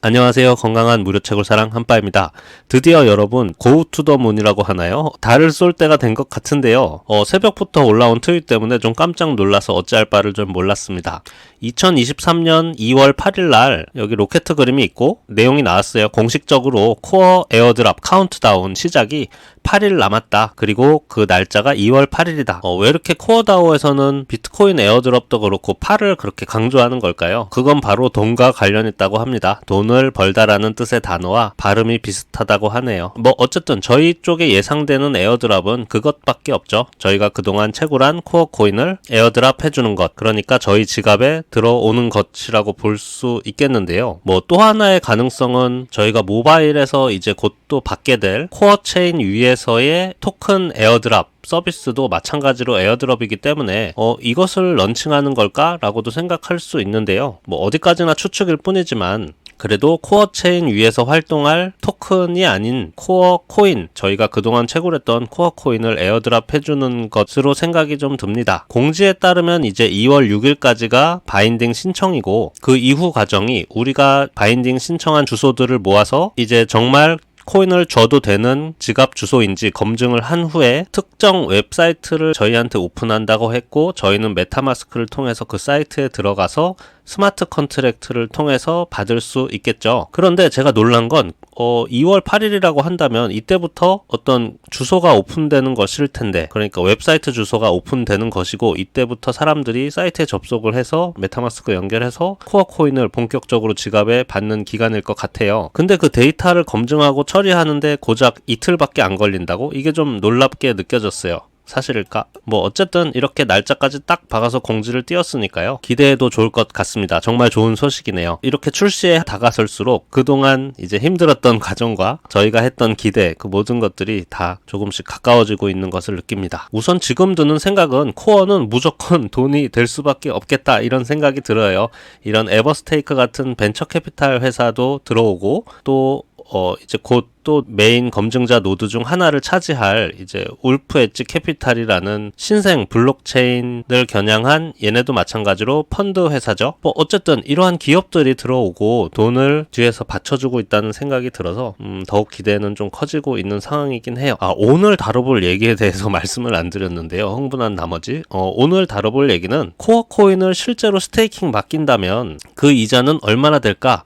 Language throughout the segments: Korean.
안녕하세요. 건강한 무료채굴 사랑 한빠입니다. 드디어 여러분 Go to the Moon이라고 하나요? 달을 쏠 때가 된 것 같은데요. 새벽부터 올라온 트윗 때문에 좀 깜짝 놀라서 어찌할 바를 좀 몰랐습니다. 2023년 2월 8일 날 여기 로켓 그림이 있고 내용이 나왔어요. 공식적으로 코어 에어드랍 카운트다운 시작이 8일 남았다. 그리고 그 날짜가 2월 8일이다. 왜 이렇게 코어다오에서는 비트코인 에어드랍도 그렇고 8을 그렇게 강조하는 걸까요? 그건 바로 돈과 관련 있다고 합니다. 돈을 벌다라는 뜻의 단어와 발음이 비슷하다고 하네요. 어쨌든 저희 쪽에 예상되는 에어드랍은 그것밖에 없죠. 저희가 그동안 채굴한 코어 코인을 에어드랍 해주는 것. 그러니까 저희 지갑에 들어오는 것이라고 볼 수 있겠는데요. 또 하나의 가능성은 저희가 모바일에서 이제 곧 또 받게 될 코어 체인 위에서의 토큰 에어드랍 서비스도 마찬가지로 에어드롭이기 때문에 이것을 런칭하는 걸까? 라고도 생각할 수 있는데요. 어디까지나 추측일 뿐이지만 그래도 코어 체인 위에서 활동할 토큰이 아닌 코어 코인, 저희가 그동안 채굴했던 코어 코인을 에어드랍 해주는 것으로 생각이 좀 듭니다. 공지에 따르면 이제 2월 6일까지가 바인딩 신청이고 그 이후 과정이 우리가 바인딩 신청한 주소들을 모아서 이제 정말 코인을 줘도 되는 지갑 주소인지 검증을 한 후에 특정 웹사이트를 저희한테 오픈한다고 했고 저희는 메타마스크를 통해서 그 사이트에 들어가서 스마트 컨트랙트를 통해서 받을 수 있겠죠. 그런데 제가 놀란 건 2월 8일이라고 한다면 이때부터 어떤 주소가 오픈되는 것일 텐데, 그러니까 웹사이트 주소가 오픈되는 것이고 이때부터 사람들이 사이트에 접속을 해서 메타마스크 연결해서 코어 코인을 본격적으로 지갑에 받는 기간일 것 같아요. 근데 그 데이터를 검증하고 처리하는데 고작 이틀밖에 안 걸린다고? 이게 좀 놀랍게 느껴졌어요. 사실일까? 어쨌든 이렇게 날짜까지 딱 박아서 공지를 띄웠으니까요. 기대해도 좋을 것 같습니다. 정말 좋은 소식이네요. 이렇게 출시에 다가설수록 그동안 이제 힘들었던 과정과 저희가 했던 기대, 그 모든 것들이 다 조금씩 가까워지고 있는 것을 느낍니다. 우선 지금 드는 생각은 코어는 무조건 돈이 될 수밖에 없겠다, 이런 생각이 들어요. 이런 에버스테이크 같은 벤처 캐피탈 회사도 들어오고 또 이제 곧 또 메인 검증자 노드 중 하나를 차지할 이제 울프 엣지 캐피탈이라는 신생 블록체인을 겨냥한 얘네도 마찬가지로 펀드 회사죠. 어쨌든 이러한 기업들이 들어오고 돈을 뒤에서 받쳐주고 있다는 생각이 들어서 더욱 기대는 좀 커지고 있는 상황이긴 해요. 오늘 다뤄볼 얘기에 대해서 말씀을 안 드렸는데요. 흥분한 나머지 오늘 다뤄볼 얘기는 코어 코인을 실제로 스테이킹 맡긴다면 그 이자는 얼마나 될까?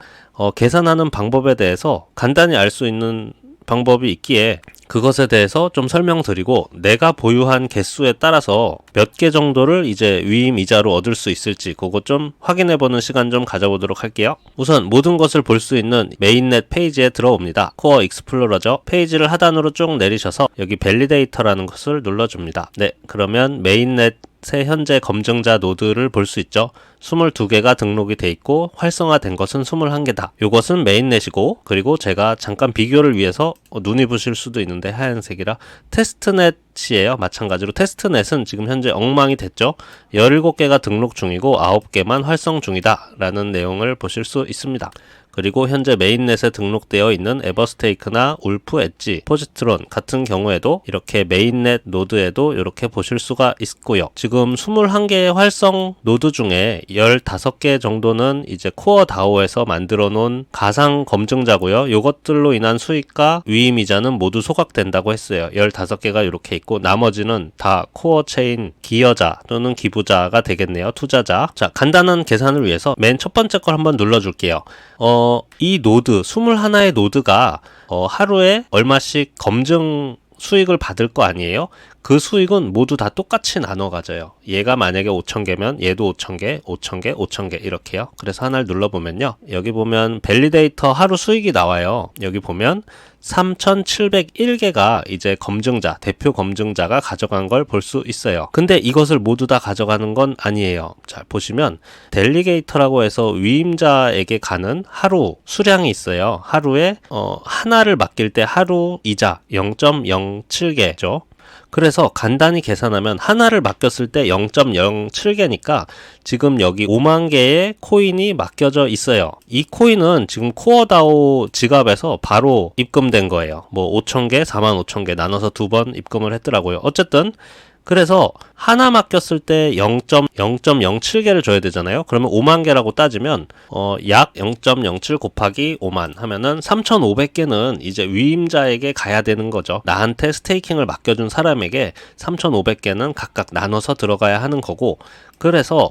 계산하는 방법에 대해서 간단히 알 수 있는 방법이 있기에 그것에 대해서 좀 설명드리고 내가 보유한 개수에 따라서 몇 개 정도를 이제 위임 이자로 얻을 수 있을지 그거 좀 확인해보는 시간 좀 가져보도록 할게요. 우선 모든 것을 볼 수 있는 메인넷 페이지에 들어옵니다. 코어 익스플로러죠. 페이지를 하단으로 쭉 내리셔서 여기 밸리데이터라는 것을 눌러줍니다. 네, 그러면 메인넷 현재 검증자 노드를 볼 수 있죠. 22개가 등록이 돼 있고 활성화된 것은 21개다. 이것은 메인넷이고, 그리고 제가 잠깐 비교를 위해서 눈이 부실 수도 있는데 하얀색이라 테스트넷이에요. 마찬가지로 테스트넷은 지금 현재 엉망이 됐죠. 17개가 등록 중이고 9개만 활성 중이다 라는 내용을 보실 수 있습니다. 그리고 현재 메인넷에 등록되어 있는 에버스테이크나 울프 엣지, 포지트론 같은 경우에도 이렇게 메인넷 노드에도 이렇게 보실 수가 있고요. 지금 21개의 활성 노드 중에 15개 정도는 이제 코어 다오에서 만들어 놓은 가상 검증자고요. 이것들로 인한 수익과 위임이자는 모두 소각된다고 했어요. 15개가 이렇게 있고 나머지는 다 코어 체인 기여자 또는 기부자가 되겠네요. 투자자. 자, 간단한 계산을 위해서 맨 첫 번째 걸 한번 눌러줄게요. 이 노드, 21의 노드가 하루에 얼마씩 검증 수익을 받을 거 아니에요? 그 수익은 모두 다 똑같이 나눠 가져요. 얘가 만약에 5,000개면 얘도 5,000개, 5,000개, 5,000개 이렇게요. 그래서 하나를 눌러보면요. 여기 보면 밸리데이터 하루 수익이 나와요. 여기 보면 3,701개가 이제 검증자, 대표 검증자가 가져간 걸 볼 수 있어요. 근데 이것을 모두 다 가져가는 건 아니에요. 자, 보시면 델리게이터라고 해서 위임자에게 가는 하루 수량이 있어요. 하루에 하나를 맡길 때 하루 이자 0.07개죠. 그래서 간단히 계산하면 하나를 맡겼을 때 0.07개니까 지금 여기 5만 개의 코인이 맡겨져 있어요. 이 코인은 지금 코어다오 지갑에서 바로 입금된 거예요. 5,000개, 45,000개 나눠서 2번 입금을 했더라고요. 어쨌든 그래서 하나 맡겼을 때 0.07개를 줘야 되잖아요. 그러면 5만 개라고 따지면 약 0.07 곱하기 5만 하면은 3,500개는 이제 위임자에게 가야 되는 거죠. 나한테 스테이킹을 맡겨준 사람에게 3,500개는 각각 나눠서 들어가야 하는 거고, 그래서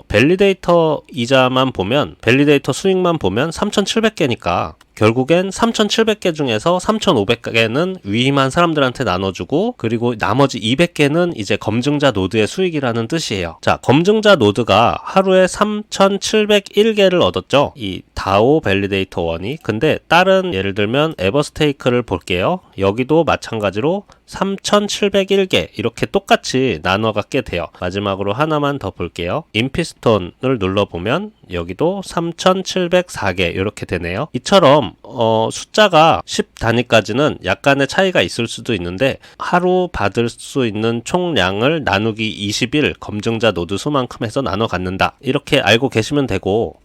밸리데이터 이자만 보면, 밸리데이터 수익만 보면 3,700개니까 결국엔 3,700개 중에서 3,500개는 위임한 사람들한테 나눠주고, 그리고 나머지 200개는 이제 검증자 노드의 수익이라는 뜻이에요. 자, 검증자 노드가 하루에 3,701개를 얻었죠. 이 다오 밸리데이터 1이. 근데 다른 예를 들면 에버스테이크를 볼게요. 여기도 마찬가지로 3,701개 이렇게 똑같이 나눠 갖게 돼요. 마지막으로 하나만 더 볼게요. 인피스톤을 눌러보면 여기도 3,704개 이렇게 되네요. 이처럼 숫자가 10 단위까지는 약간의 차이가 있을 수도 있는데, 하루 받을 수 있는 총량을 나누기 21 검증자 노드 수만큼 해서 나눠 갖는다, 이렇게 알고 계시면 되고,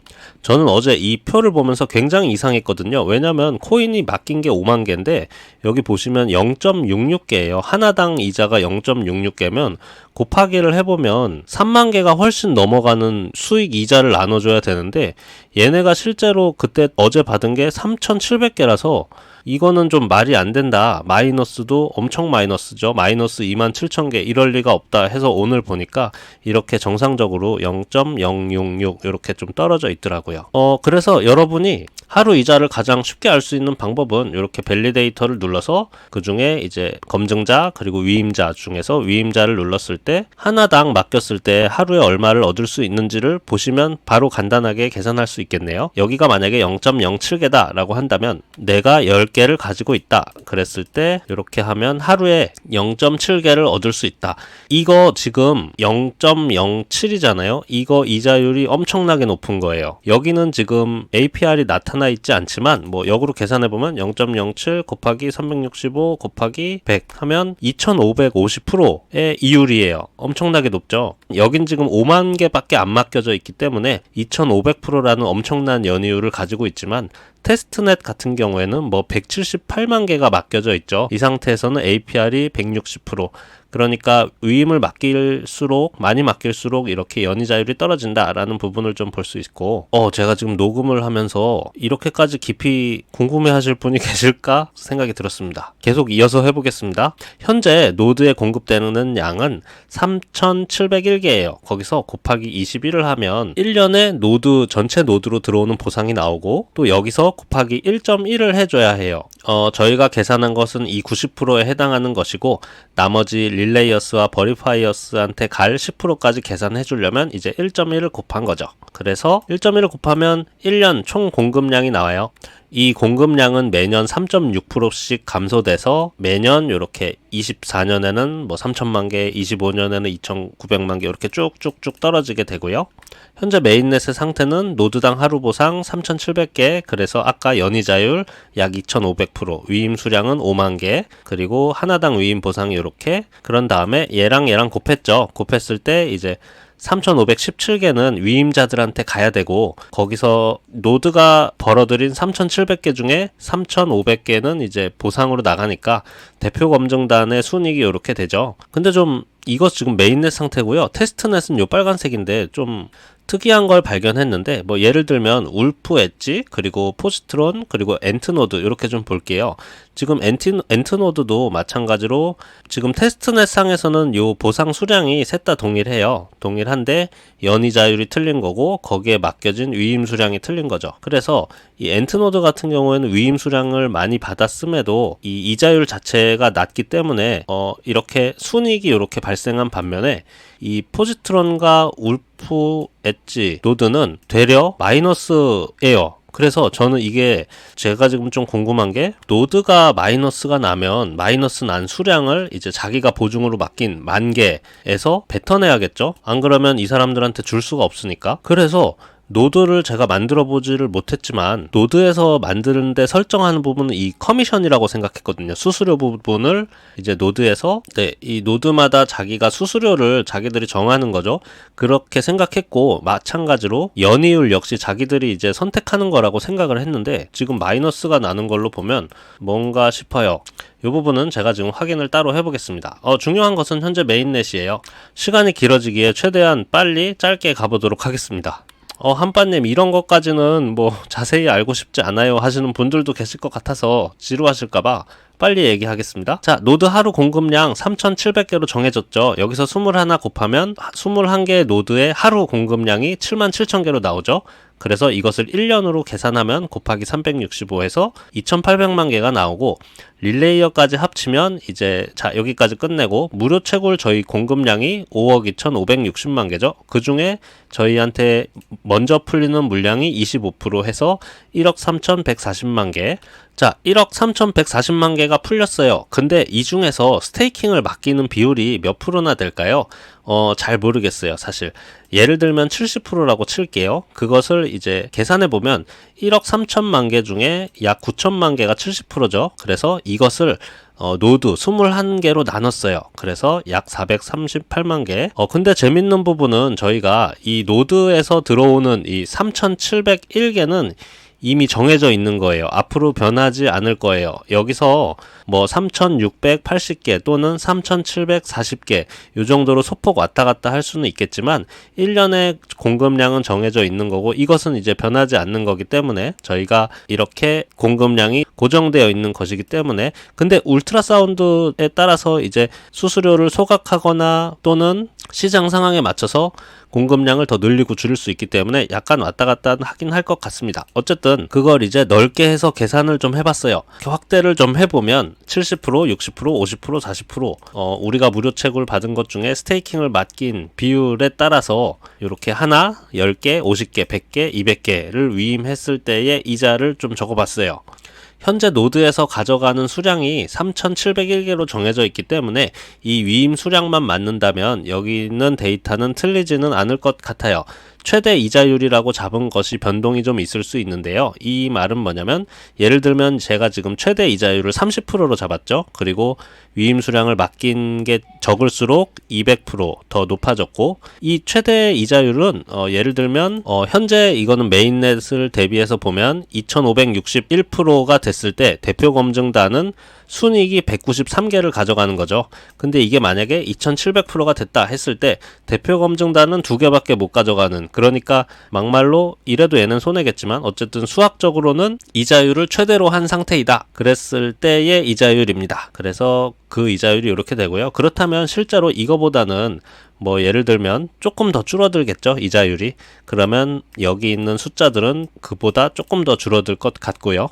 저는 어제 이 표를 보면서 굉장히 이상했거든요. 왜냐면 코인이 맡긴 게 5만 개인데 여기 보시면 0.66개예요. 하나당 이자가 0.66개면 곱하기를 해보면 3만 개가 훨씬 넘어가는 수익 이자를 나눠줘야 되는데, 얘네가 실제로 그때 어제 받은 게 3,700개라서 이거는 좀 말이 안 된다. 마이너스도 엄청 마이너스죠. 마이너스 27,000개 이럴 리가 없다 해서 오늘 보니까 이렇게 정상적으로 0.066 이렇게 좀 떨어져 있더라고요. 그래서 여러분이 하루 이자를 가장 쉽게 알 수 있는 방법은 이렇게 밸리데이터를 눌러서 그 중에 이제 검증자 그리고 위임자 중에서 위임자를 눌렀을 때 하나당 맡겼을 때 하루에 얼마를 얻을 수 있는지를 보시면 바로 간단하게 계산할 수 있겠네요. 여기가 만약에 0.07개다 라고 한다면 내가 10개를 가지고 있다 그랬을 때 이렇게 하면 하루에 0.7개를 얻을 수 있다. 이거 지금 0.07이잖아요. 이거 이자율이 엄청나게 높은 거예요. 여기는 지금 APR이 나타나 있지 않지만 뭐 역으로 계산해보면 0.07 곱하기 365 곱하기 100 하면 2550%의 이율이에요. 엄청나게 높죠. 여긴 지금 5만 개밖에 안 맡겨져 있기 때문에 2500%라는 엄청난 연이율을 가지고 있지만, 테스트넷 같은 경우에는 뭐 178만 개가 맡겨져 있죠. 이 상태에서는 APR이 160%. 그러니까 위임을 맡길수록 많이 맡길수록 이렇게 연이자율이 떨어진다라는 부분을 좀 볼 수 있고, 제가 지금 녹음을 하면서 이렇게까지 깊이 궁금해하실 분이 계실까 생각이 들었습니다. 계속 이어서 해보겠습니다. 현재 노드에 공급되는 양은 3,701개예요. 거기서 곱하기 21을 하면 1년에 노드 전체 노드로 들어오는 보상이 나오고, 또 여기서 곱하기 1.1을 해줘야 해요. 저희가 계산한 것은 이 90%에 해당하는 것이고, 나머지 릴레이어스와 버리파이어스한테 갈 10%까지 계산해 주려면 이제 1.1을 곱한 거죠. 그래서 1.1을 곱하면 1년 총 공급량이 나와요. 이 공급량은 매년 3.6%씩 감소돼서 매년 이렇게 24년에는 뭐 3천만 개, 25년에는 2,900만 개 이렇게 쭉쭉쭉 떨어지게 되고요. 현재 메인넷의 상태는 노드당 하루 보상 3,700개, 그래서 아까 연이자율 약 2,500%, 위임 수량은 5만 개, 그리고 하나당 위임 보상이 이렇게, 그런 다음에 얘랑 곱했죠. 곱했을 때 이제 3,517개는 위임자들한테 가야 되고, 거기서 노드가 벌어들인 3,700개 중에 3,500개는 이제 보상으로 나가니까 대표 검증단의 순이익이 이렇게 되죠. 근데 좀 이거 지금 메인넷 상태고요. 테스트넷은 요 빨간색인데 좀 특이한 걸 발견했는데, 뭐 예를 들면 울프 엣지, 그리고 포스트론, 그리고 엔트노드 이렇게 좀 볼게요. 지금 엔트노드도 마찬가지로 지금 테스트넷 상에서는 요 보상 수량이 셋 다 동일해요. 동일한데 연이자율이 틀린 거고 거기에 맡겨진 위임 수량이 틀린 거죠. 그래서 이 엔트노드 같은 경우에는 위임 수량을 많이 받았음에도 이 이자율 자체가 낮기 때문에 이렇게 순이익이 이렇게 발생한 반면에 이 포지트론과 울프 엣지 노드는 되려 마이너스예요. 그래서 저는 이게 제가 지금 좀 궁금한 게, 노드가 마이너스가 나면 마이너스 난 수량을 이제 자기가 보증으로 맡긴 10,000개에서 뱉어내야겠죠? 안 그러면 이 사람들한테 줄 수가 없으니까. 그래서 노드를 제가 만들어 보지를 못했지만 노드에서 만드는데 설정하는 부분은 이 커미션이라고 생각했거든요. 수수료 부분을 이제 노드에서 이 노드마다 자기가 수수료를 자기들이 정하는 거죠. 그렇게 생각했고 마찬가지로 연이율 역시 자기들이 이제 선택하는 거라고 생각을 했는데 지금 마이너스가 나는 걸로 보면 뭔가 싶어요. 이 부분은 제가 지금 확인을 따로 해보겠습니다. 중요한 것은 현재 메인넷이에요. 시간이 길어지기에 최대한 빨리 짧게 가보도록 하겠습니다. 한빠님 이런 것까지는 뭐 자세히 알고 싶지 않아요 하시는 분들도 계실 것 같아서 지루하실까봐 빨리 얘기하겠습니다. 자, 노드 하루 공급량 3,700개로 정해졌죠. 여기서 21 곱하면 21개의 노드의 하루 공급량이 77,000개로 나오죠. 그래서 이것을 1년으로 계산하면 곱하기 365해서 2,800만 개가 나오고 릴레이어까지 합치면 이제 자 여기까지 끝내고 무료 채굴 저희 공급량이 5억 2,560만 개죠. 그 중에 저희한테 먼저 풀리는 물량이 25% 해서 1억 3,140만 개. 자, 1억 3,140만 개가 풀렸어요. 근데 이 중에서 스테이킹을 맡기는 비율이 몇 프로나 될까요? 잘 모르겠어요, 사실. 예를 들면 70%라고 칠게요. 그것을 이제 계산해보면 1억 3천만 개 중에 약 9천만 개가 70%죠. 그래서 이것을 노드 21개로 나눴어요. 그래서 약 438만 개. 근데 재밌는 부분은 저희가 이 노드에서 들어오는 이 3,701개는 이미 정해져 있는 거예요. 앞으로 변하지 않을 거예요. 여기서 뭐 3,680개 또는 3,740개 이 정도로 소폭 왔다 갔다 할 수는 있겠지만 1년의 공급량은 정해져 있는 거고 이것은 이제 변하지 않는 거기 때문에 저희가 이렇게 공급량이 고정되어 있는 것이기 때문에 근데 울트라사운드에 따라서 이제 수수료를 소각하거나 또는 시장 상황에 맞춰서 공급량을 더 늘리고 줄일 수 있기 때문에 약간 왔다 갔다 하긴 할 것 같습니다. 어쨌든 그걸 이제 넓게 해서 계산을 좀 해봤어요. 확대를 좀 해보면 70%, 60%, 50%, 40% 우리가 무료 채굴 받은 것 중에 스테이킹을 맡긴 비율에 따라서 이렇게 하나, 10개, 50개, 100개, 200개를 위임했을 때의 이자를 좀 적어봤어요. 현재 노드에서 가져가는 수량이 3,701개로 정해져 있기 때문에 이 위임 수량만 맞는다면 여기 있는 데이터는 틀리지는 않을 것 같아요. 최대 이자율이라고 잡은 것이 변동이 좀 있을 수 있는데요. 이 말은 뭐냐면 예를 들면 제가 지금 최대 이자율을 30%로 잡았죠. 그리고 위임 수량을 맡긴 게 적을수록 200%더 높아졌고 이 최대 이자율은 예를 들면 현재 이거는 메인넷을 대비해서 보면 2,561%가 됐을 때 대표 검증단은 순이익이 193개를 가져가는 거죠. 근데 이게 만약에 2,700%가 됐다 했을 때 대표 검증단은 2개밖에 못 가져가는 그러니까 막말로 이래도 얘는 손해겠지만 어쨌든 수학적으로는 이자율을 최대로 한 상태이다. 그랬을 때의 이자율입니다. 그래서 그 이자율이 이렇게 되고요. 그렇다면 실제로 이거보다는 뭐 예를 들면 조금 더 줄어들겠죠 이자율이. 그러면 여기 있는 숫자들은 그보다 조금 더 줄어들 것 같고요.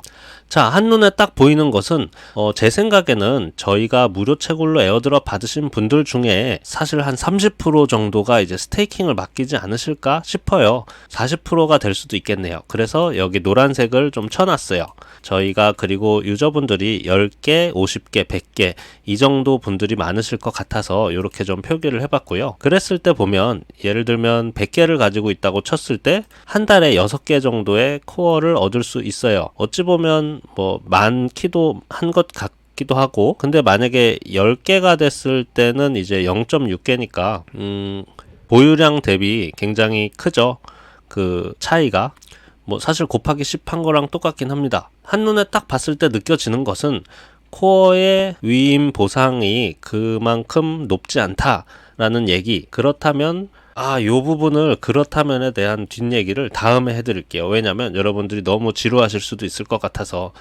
자, 한눈에 딱 보이는 것은 제 생각에는 저희가 무료 채굴로 에어드롭 받으신 분들 중에 사실 한 30% 정도가 이제 스테이킹을 맡기지 않으실까 싶어요. 40%가 될 수도 있겠네요. 그래서 여기 노란색을 좀 쳐놨어요. 저희가 그리고 유저분들이 10개, 50개, 100개 이 정도 분들이 많으실 것 같아서 이렇게 좀 표기를 해봤고요. 그랬을 때 보면 예를 들면 100개를 가지고 있다고 쳤을 때 한 달에 6개 정도의 코어를 얻을 수 있어요. 어찌 보면 뭐 많기도 한 것 같기도 하고 근데 만약에 10개가 됐을 때는 이제 0.6개니까 보유량 대비 굉장히 크죠. 그 차이가 뭐 사실 곱하기 10 한 거랑 똑같긴 합니다. 한눈에 딱 봤을 때 느껴지는 것은 코어의 위임 보상이 그만큼 높지 않다라는 얘기. 그렇다면 요 부분을 그렇다면에 대한 뒷얘기를 다음에 해드릴게요. 왜냐면 여러분들이 너무 지루하실 수도 있을 것 같아서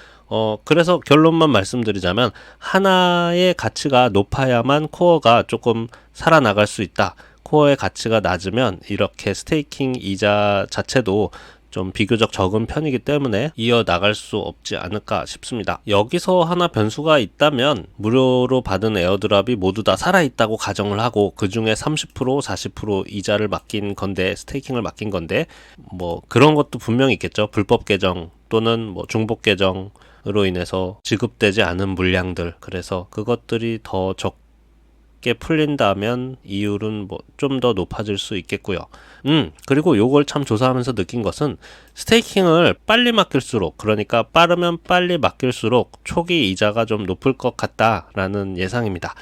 그래서 결론만 말씀드리자면 하나의 가치가 높아야만 코어가 조금 살아나갈 수 있다. 코어의 가치가 낮으면 이렇게 스테이킹 이자 자체도 좀 비교적 적은 편이기 때문에 이어나갈 수 없지 않을까 싶습니다. 여기서 하나 변수가 있다면 무료로 받은 에어드랍이 모두 다 살아있다고 가정을 하고 그 중에 30%, 40% 이자를 맡긴 건데 스테이킹을 맡긴 건데 뭐 그런 것도 분명히 있겠죠. 불법 계정 또는 뭐 중복 계정으로 인해서 지급되지 않은 물량들 그래서 그것들이 더 쉽게 풀린다면 이율은 뭐 좀 더 높아질 수 있겠고요. 그리고 요걸 참 조사하면서 느낀 것은 스테이킹을 빨리 맡길수록, 그러니까 빠르면 빨리 맡길수록 초기 이자가 좀 높을 것 같다라는 예상입니다.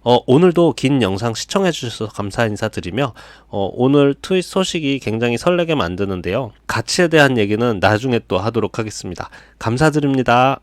오늘도 긴 영상 시청해 주셔서 감사 인사드리며 오늘 트윗 소식이 굉장히 설레게 만드는데요. 가치에 대한 얘기는 나중에 또 하도록 하겠습니다. 감사드립니다.